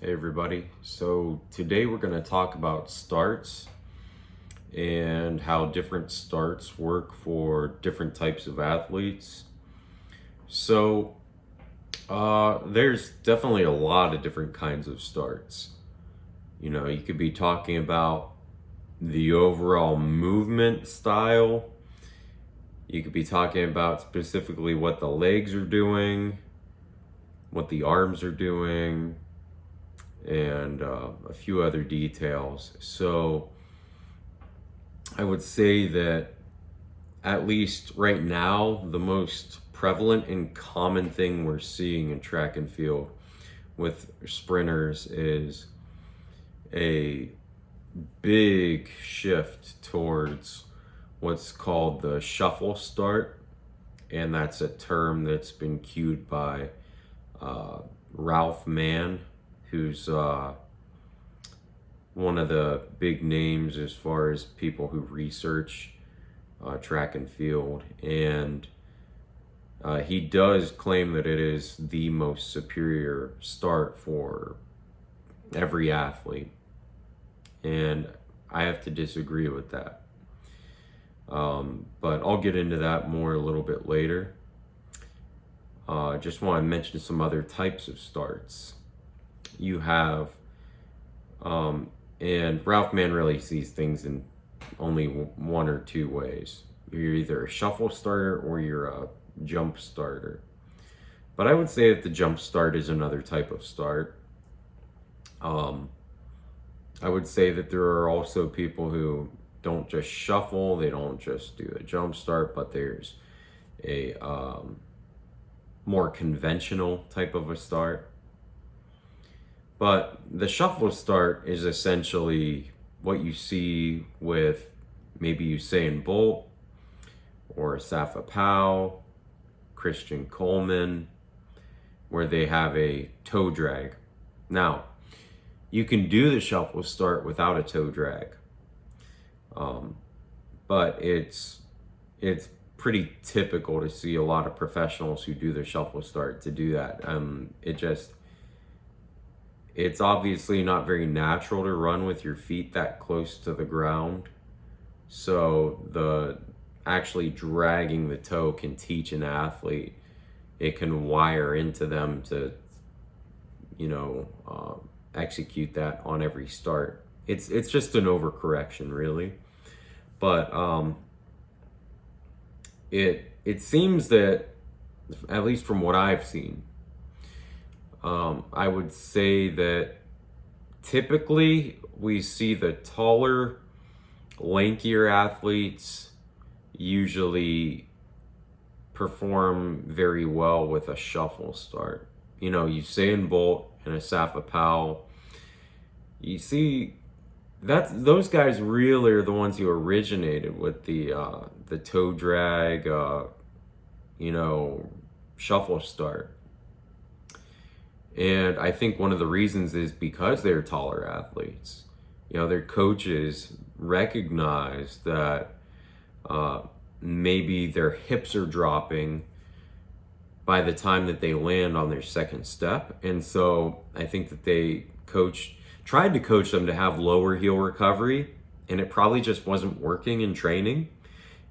Hey everybody. So today we're going to talk about starts and how different starts work for different types of athletes. So there's definitely a lot of different kinds of starts. You could be talking about the overall movement style. You could be talking about specifically what the legs are doing, what the arms are doing, and a few other details. So I would say that at least right now, the most prevalent and common thing we're seeing in track and field with sprinters is a big shift towards what's called the shuffle start. And that's a term that's been cued by Ralph Mann, who's one of the big names as far as people who research track and field. And he does claim that it is the most superior start for every athlete. And I have to disagree with that. But I'll get into that more a little bit later. Just want to mention some other types of starts. You have, and Ralph Mann really sees things in only one or two ways. You're either a shuffle starter or you're a jump starter. But I would say that the jump start is another type of start. I would say that there are also people who don't just shuffle, they don't just do a jump start, but there's a more conventional type of a start. But the shuffle start is essentially what you see with maybe Usain Bolt or Safa Powell, Christian Coleman, where they have a toe drag. Now, you can do the shuffle start without a toe drag, but it's pretty typical to see a lot of professionals who do the shuffle start to do that. It's obviously not very natural to run with your feet that close to the ground. So the actually dragging the toe can teach an athlete, it can wire into them to, execute that on every start. It's just an overcorrection, really. But it seems that, at least from what I've seen, I would say that typically we see the taller, lankier athletes usually perform very well with a shuffle start. Usain Bolt and a Safa Powell, you see those guys really are the ones who originated with the toe drag, shuffle start. And I think one of the reasons is because they're taller athletes. Their coaches recognize that maybe their hips are dropping by the time that they land on their second step. And so I think that they tried to coach them to have lower heel recovery, and it probably just wasn't working in training.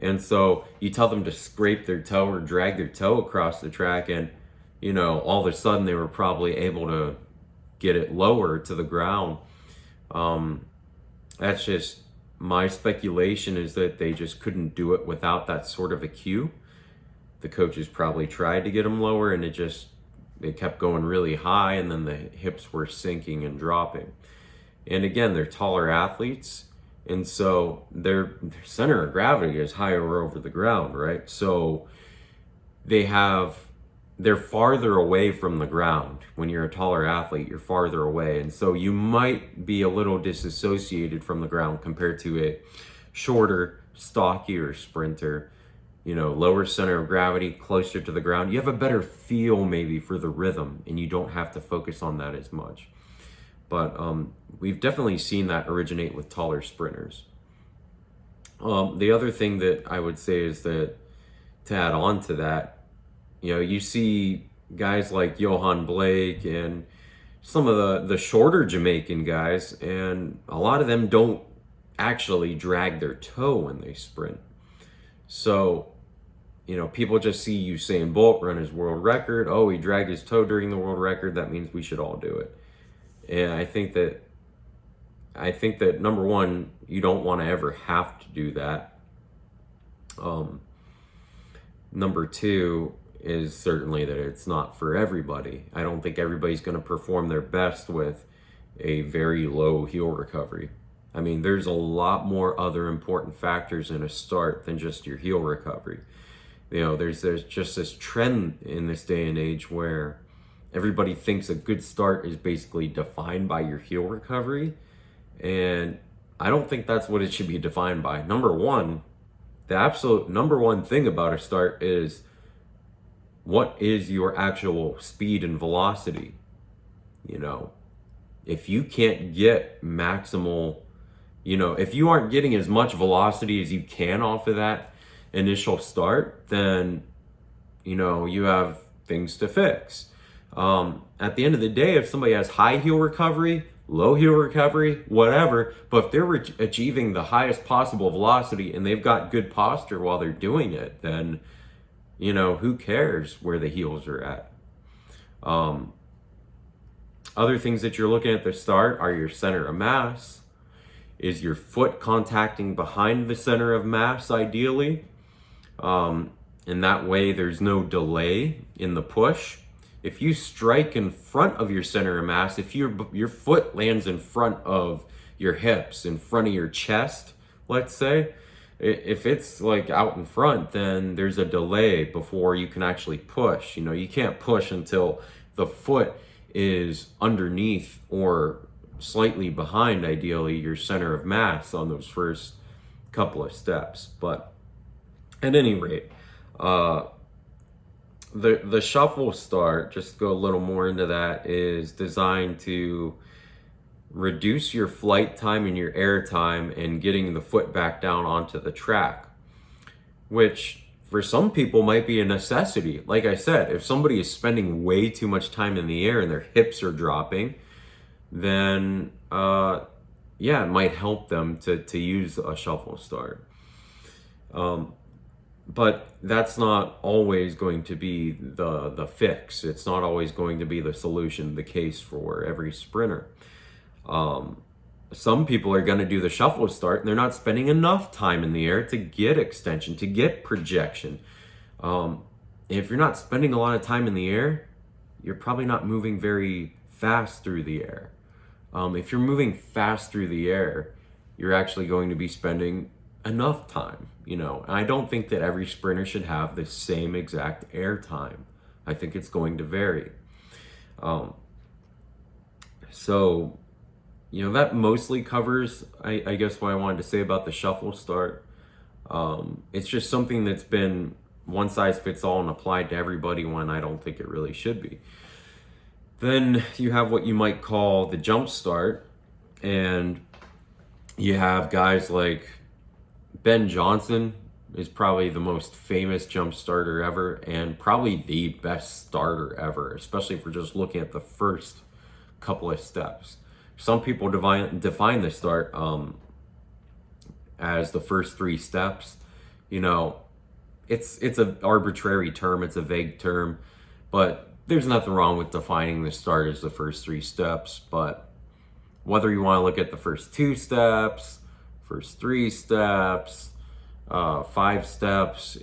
And so you tell them to scrape their toe or drag their toe across the track, and all of a sudden they were probably able to get it lower to the ground. That's just my speculation, is that they just couldn't do it without that sort of a cue. The coaches probably tried to get them lower, and it kept going really high, and then the hips were sinking and dropping. And again, they're taller athletes, and so their center of gravity is higher over the ground, right? So they're farther away from the ground. When you're a taller athlete, you're farther away. And so you might be a little disassociated from the ground compared to a shorter, stockier sprinter, lower center of gravity, closer to the ground. You have a better feel maybe for the rhythm, and you don't have to focus on that as much. But we've definitely seen that originate with taller sprinters. The other thing that I would say is that, to add on to that, you see guys like Johan Blake and some of the shorter Jamaican guys, and a lot of them don't actually drag their toe when they sprint. So, people just see Usain Bolt run his world record. Oh, he dragged his toe during the world record. That means we should all do it. And I think that number one, you don't want to ever have to do that. Number two is certainly that it's not for everybody. I don't think everybody's going to perform their best with a very low heel recovery. I mean, there's a lot more other important factors in a start than just your heel recovery. There's just this trend in this day and age where everybody thinks a good start is basically defined by your heel recovery. And I don't think that's what it should be defined by. Number one, the absolute number one thing about a start is what is your actual speed and velocity. If you can't get maximal, if you aren't getting as much velocity as you can off of that initial start, then, you have things to fix. At the end of the day, if somebody has high heel recovery, low heel recovery, whatever, but if they're achieving the highest possible velocity and they've got good posture while they're doing it, then, who cares where the heels are at? Other things that you're looking at the start are your center of mass. Is your foot contacting behind the center of mass, ideally? And that way there's no delay in the push. If you strike in front of your center of mass, if your foot lands in front of your hips, in front of your chest, let's say, if it's like out in front, then there's a delay before you can actually push. You can't push until the foot is underneath or slightly behind, ideally, your center of mass on those first couple of steps. But at any rate, the shuffle start, just to go a little more into that, is designed to reduce your flight time and your air time and getting the foot back down onto the track, which for some people might be a necessity. Like I said, if somebody is spending way too much time in the air and their hips are dropping, then it might help them to use a shuffle start. But that's not always going to be the fix. It's not always going to be the solution, the case for every sprinter. Some people are going to do the shuffle start and they're not spending enough time in the air to get extension, to get projection. If you're not spending a lot of time in the air, you're probably not moving very fast through the air. If you're moving fast through the air, you're actually going to be spending enough time, And I don't think that every sprinter should have the same exact air time. I think it's going to vary. That mostly covers, I guess, what I wanted to say about the shuffle start. It's just something that's been one size fits all and applied to everybody when I don't think it really should be. Then you have what you might call the jump start, and you have guys like Ben Johnson is probably the most famous jump starter ever, and probably the best starter ever, especially if we're just looking at the first couple of steps. Some people define the start as the first 3 steps. It's an arbitrary term, it's a vague term, but there's nothing wrong with defining the start as the first 3 steps. But whether you want to look at the first 2 steps, first 3 steps, 5 steps,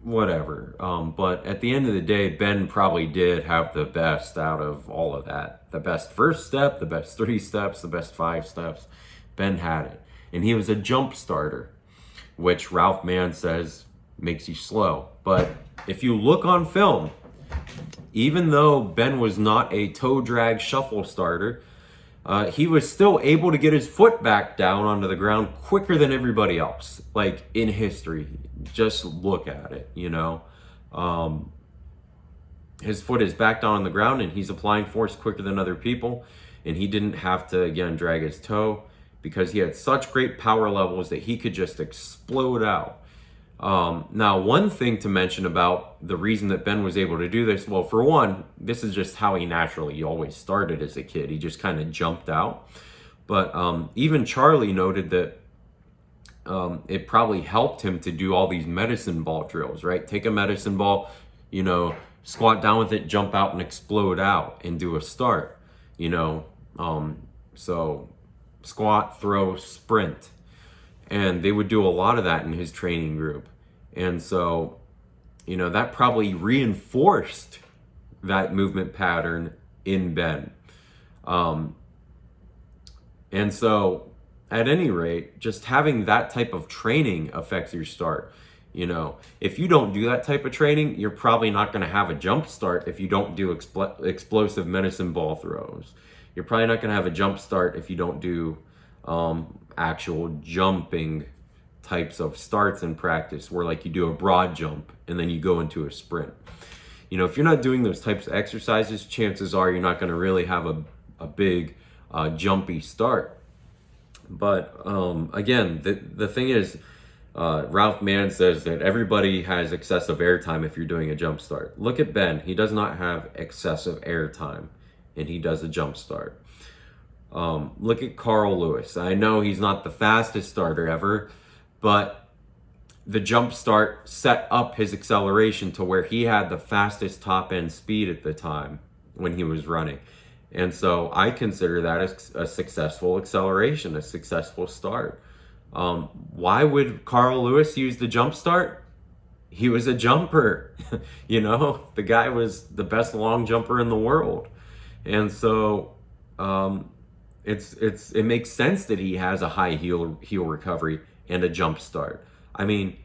whatever. But at the end of the day, Ben probably did have the best out of all of that. The best first step, the best 3 steps, the best 5 steps. Ben had it. And he was a jump starter, which Ralph Mann says makes you slow. But if you look on film, even though Ben was not a toe drag shuffle starter, he was still able to get his foot back down onto the ground quicker than everybody else, like in history. Just look at it, His foot is back down on the ground and he's applying force quicker than other people. And he didn't have to, again, drag his toe because he had such great power levels that he could just explode out. Now, one thing to mention about the reason that Ben was able to do this, well, for one, this is just how he naturally always started as a kid. He just kind of jumped out. But even Charlie noted that it probably helped him to do all these medicine ball drills, right? Take a medicine ball, squat down with it, jump out and explode out and do a start, so squat, throw, sprint. And they would do a lot of that in his training group. And so, that probably reinforced that movement pattern in Ben. And so, at any rate, just having that type of training affects your start. If you don't do that type of training, you're probably not going to have a jump start if you don't do explosive medicine ball throws. You're probably not going to have a jump start if you don't do actual jumping types of starts in practice, where like you do a broad jump and then you go into a sprint. If you're not doing those types of exercises, chances are you're not going to really have a big jumpy start. But again, the thing is, Ralph Mann says that everybody has excessive air time if you're doing a jump start. Look at Ben. He does not have excessive air time, and he does a jump start. Look at Carl Lewis. I know he's not the fastest starter ever, but the jump start set up his acceleration to where he had the fastest top end speed at the time when he was running. And so I consider that a successful acceleration, a successful start. Why would Carl Lewis use the jump start? He was a jumper. The guy was the best long jumper in the world. And so it makes sense that he has a high heel recovery and a jump start. I mean,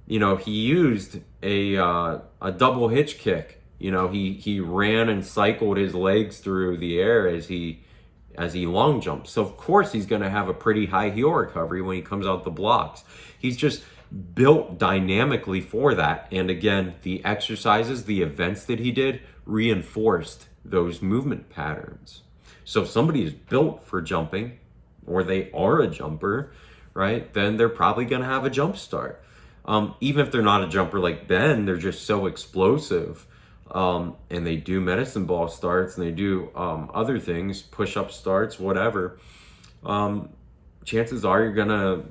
he used a double hitch kick. He ran and cycled his legs through the air as he long jumped. So of course he's going to have a pretty high heel recovery when he comes out the blocks. He's just built dynamically for that. And again, the exercises, the events that he did reinforced those movement patterns. So if somebody is built for jumping, or they are a jumper, right, then they're probably going to have a jump start. Even if they're not a jumper like Ben, they're just so explosive. And they do medicine ball starts, and they do other things, push-up starts, whatever. Chances are you're going to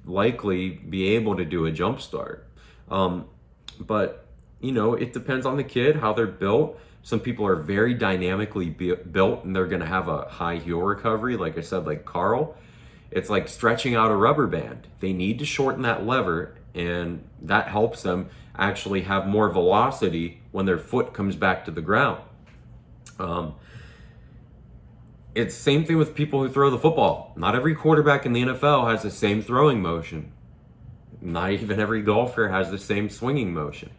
likely be able to do a jump start. But, it depends on the kid, how they're built. Some people are very dynamically built, and they're going to have a high heel recovery. Like I said, like Carl, it's like stretching out a rubber band. They need to shorten that lever, and that helps them actually have more velocity when their foot comes back to the ground. It's the same thing with people who throw the football. Not every quarterback in the NFL has the same throwing motion. Not even every golfer has the same swinging motion.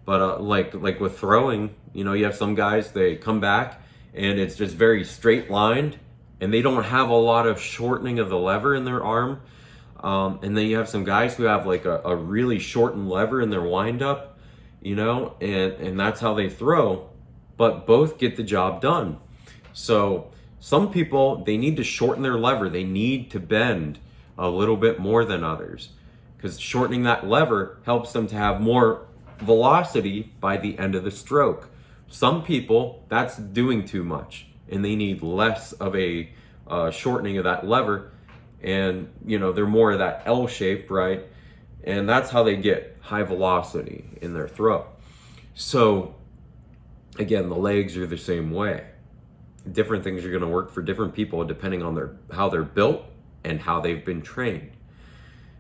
But like with throwing, you have some guys, they come back and it's just very straight lined, and they don't have a lot of shortening of the lever in their arm. And then you have some guys who have like a really shortened lever in their windup, and that's how they throw, but both get the job done. So some people, they need to shorten their lever. They need to bend a little bit more than others, because shortening that lever helps them to have more velocity by the end of the stroke. Some people, that's doing too much, and they need less of a shortening of that lever. And, they're more of that L shape, right? And that's how they get high velocity in their throw. So, again, the legs are the same way. Different things are going to work for different people depending on how they're built and how they've been trained.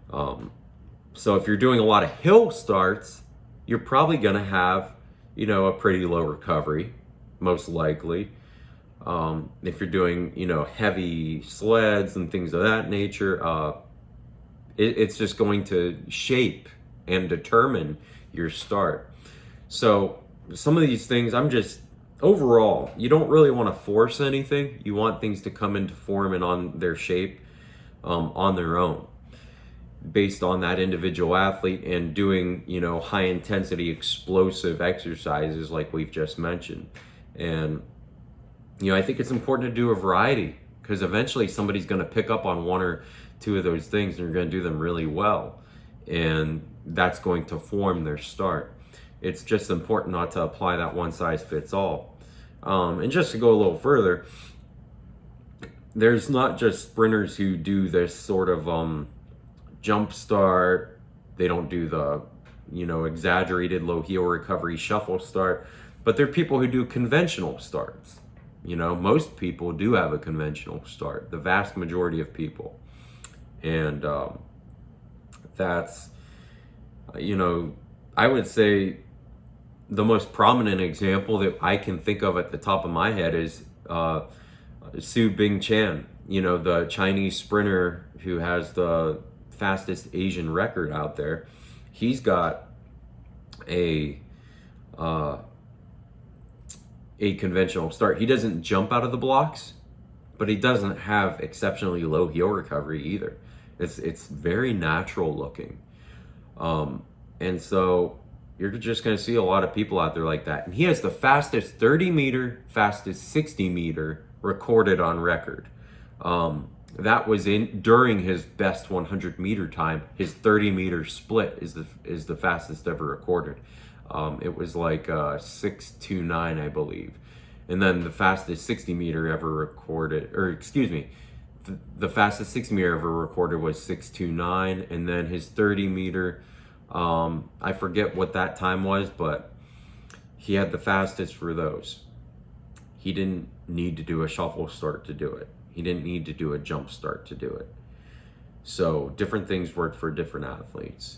So if you're doing a lot of hill starts, you're probably going to have, a pretty low recovery, most likely. If you're doing, heavy sleds and things of that nature, it's just going to shape and determine your start. So some of these things, overall, you don't really want to force anything. You want things to come into form and on their shape, on their own, based on that individual athlete, and doing, high intensity explosive exercises like we've just mentioned. And I think it's important to do a variety, because eventually somebody's going to pick up on one or two of those things and you're going to do them really well. And that's going to form their start. It's just important not to apply that one size fits all. And just to go a little further, there's not just sprinters who do this sort of jump start. They don't do the, exaggerated low heel recovery shuffle start, but there are people who do conventional starts. Most people do have a conventional start, the vast majority of people. And that's, I would say the most prominent example that I can think of at the top of my head is Su Bing Chan, the Chinese sprinter who has the fastest Asian record out there. He's got a conventional start. He doesn't jump out of the blocks, but he doesn't have exceptionally low heel recovery either. It's very natural looking. And so you're just going to see a lot of people out there like that. And he has the fastest 30 meter, fastest 60 meter recorded on record. That was during his best 100 meter time. His 30 meter split is the fastest ever recorded. It was like 6:29, I believe. And then the fastest 60 meter ever recorded, the fastest 60 meter ever recorded was 6:29. And then his 30 meter, I forget what that time was, but he had the fastest for those. He didn't need to do a shuffle start to do it. He didn't need to do a jump start to do it. So different things work for different athletes.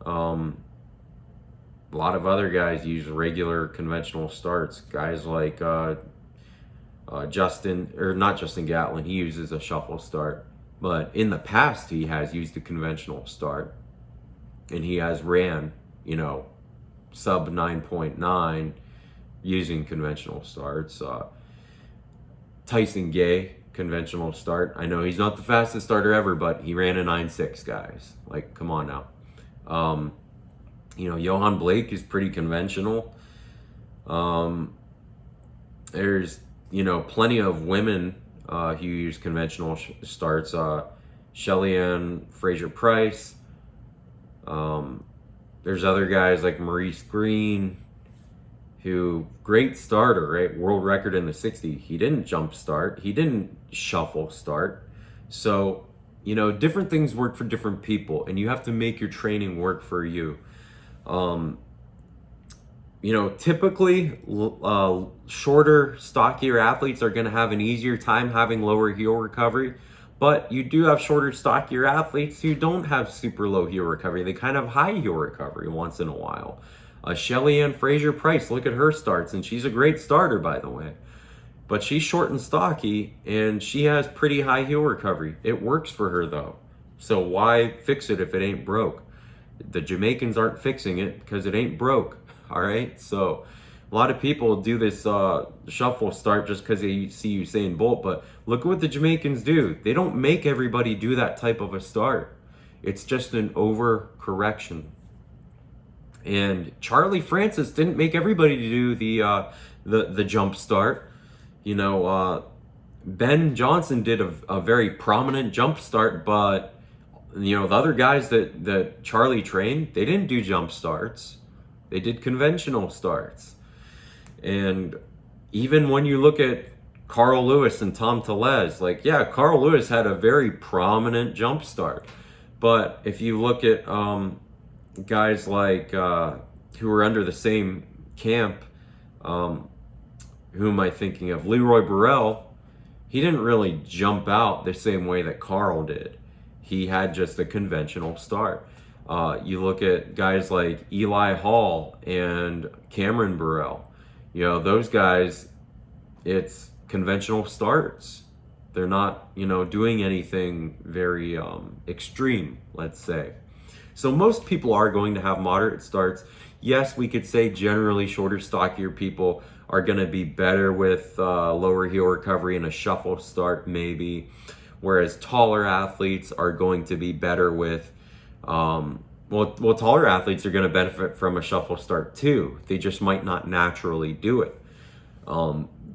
A lot of other guys use regular conventional starts. Guys like not Justin Gatlin, he uses a shuffle start. But in the past, he has used a conventional start. And he has ran, sub 9.9 using conventional starts. Tyson Gay, conventional start. I know he's not the fastest starter ever, but he ran a 9.6, guys. Like, come on now. Johan Blake is pretty conventional. There's, plenty of women who use conventional starts. Shelly-Ann Fraser-Price. There's other guys like Maurice Green, who, great starter, right? World record in the 60. He didn't jump start. He didn't shuffle start. So, different things work for different people, and you have to make your training work for you. Typically, shorter, stockier athletes are going to have an easier time having lower heel recovery. But you do have shorter, stockier athletes who don't have super low heel recovery. They kind of high heel recovery once in a while. Shelly-Ann Fraser-Price, look at her starts, and she's a great starter, by the way. But she's short and stocky, and she has pretty high heel recovery. It works for her, though. So why fix it if it ain't broke? The Jamaicans aren't fixing it because it ain't broke, all right? So a lot of people do this shuffle start just because they see Usain Bolt, but look at what the Jamaicans do. They don't make everybody do that type of a start. It's just an overcorrection. And Charlie Francis didn't make everybody do the jump start. Ben Johnson did a very prominent jump start, but the other guys that Charlie trained, they didn't do jump starts. They did conventional starts. And even when you look at Carl Lewis and Tom Tellez, Carl Lewis had a very prominent jump start. But if you look at guys like who were under the same camp, who am I thinking of? Leroy Burrell, he didn't really jump out the same way that Carl did. He had just a conventional start. You look at guys like Eli Hall and Cameron Burrell. Those guys, it's conventional starts. They're not, doing anything very extreme, let's say. So most people are going to have moderate starts. Yes, we could say generally shorter, stockier people are going to be better with lower heel recovery and a shuffle start maybe, whereas taller athletes are going to be better with, taller athletes are going to benefit from a shuffle start too. They just might not naturally do it.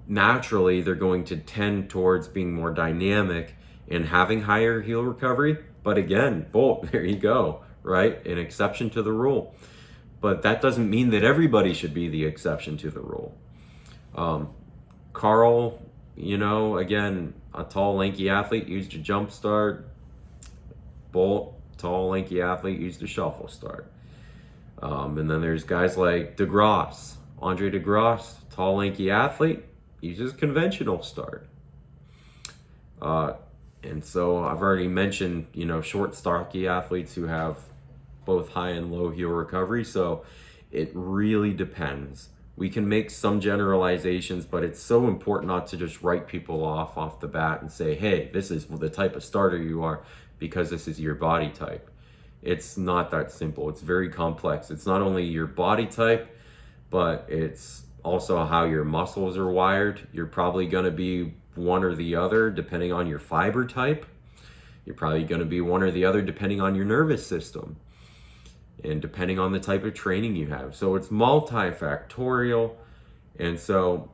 Naturally, they're going to tend towards being more dynamic and having higher heel recovery. But again, Bolt, there you go. right? An exception to the rule. But that doesn't mean that everybody should be the exception to the rule. Carl, again, a tall, lanky athlete, used a jump start. Bolt, tall, lanky athlete, used a shuffle start. And then there's guys like DeGrasse. Andre DeGrasse, tall, lanky athlete, uses conventional start. And so I've already mentioned, short, stocky athletes who have both high and low heel recovery. So it really depends. We can make some generalizations, but it's so important not to just write people off the bat and say, hey, this is the type of starter you are because this is your body type. It's not that simple. It's very complex. It's not only your body type, but it's also how your muscles are wired. You're probably going to be one or the other depending on your fiber type. You're probably going to be one or the other depending on your nervous system and depending on the type of training you have. So it's multifactorial. And so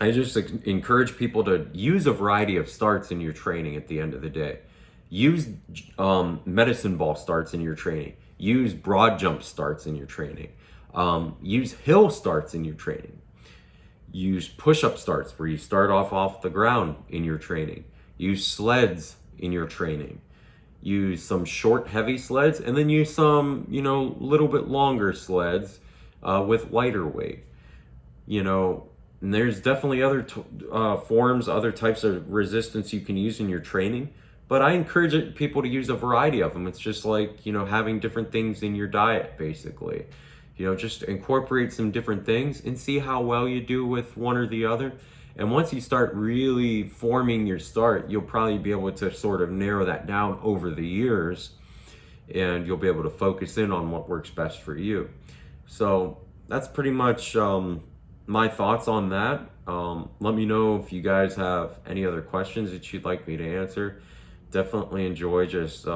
I just encourage people to use a variety of starts in your training at the end of the day. Use medicine ball starts in your training. Use broad jump starts in your training. Use hill starts in your training. Use push-up starts where you start off the ground in your training. Use sleds in your training. Use some short, heavy sleds, and then use some, little bit longer sleds with lighter weight. And there's definitely other forms, other types of resistance you can use in your training. But I encourage people to use a variety of them. It's just like, having different things in your diet, basically. Just incorporate some different things and see how well you do with one or the other. And once you start really forming your start, you'll probably be able to sort of narrow that down over the years, and you'll be able to focus in on what works best for you. So that's pretty much my thoughts on that. Let me know if you guys have any other questions that you'd like me to answer. Definitely enjoy just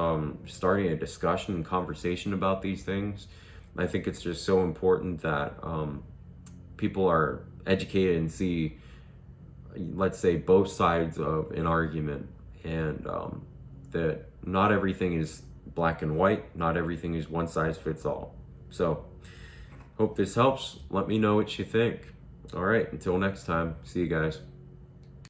starting a discussion and conversation about these things. I think it's just so important that people are educated and see, let's say, both sides of an argument, and that not everything is black and white, not everything is one size fits all. So hope this helps. Let me know what you think. All right, until next time, see you guys.